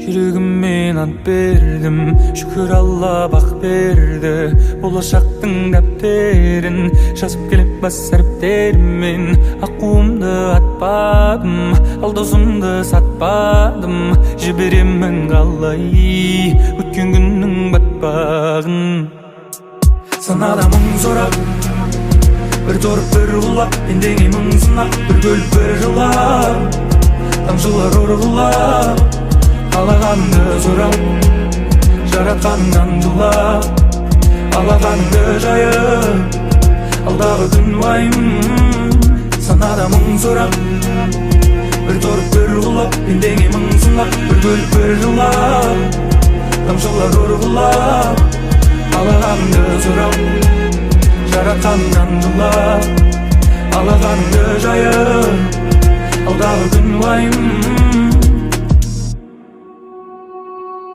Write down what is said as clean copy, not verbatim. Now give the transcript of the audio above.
Жүрегіммен ант бердім, шүкір Алла бақ берді. Болашақтың дәптерін жазып келіп бас әріптермен. Аққуымды атпадым, ал досымды сатпадым. Жіберемін қалай өткен күннің батпағын. Санада мың сорап, бір торып бір құлап, пендеңе мың сынақ, бір бөліп бір жылап, тамшылар ұрғылап, қалағанды сұрап, жаратқаннан жылап, алақанды жайып, алдағы күн уайым. Санада мың сорап, бір торып бір құлап, пендеңе мың сынақ, бір бөліп бір жылап, тамшылар ұрғылап, қалағанды сұрап, жаратқаннан жылап, алақанды жайып, алдағы күн уайым.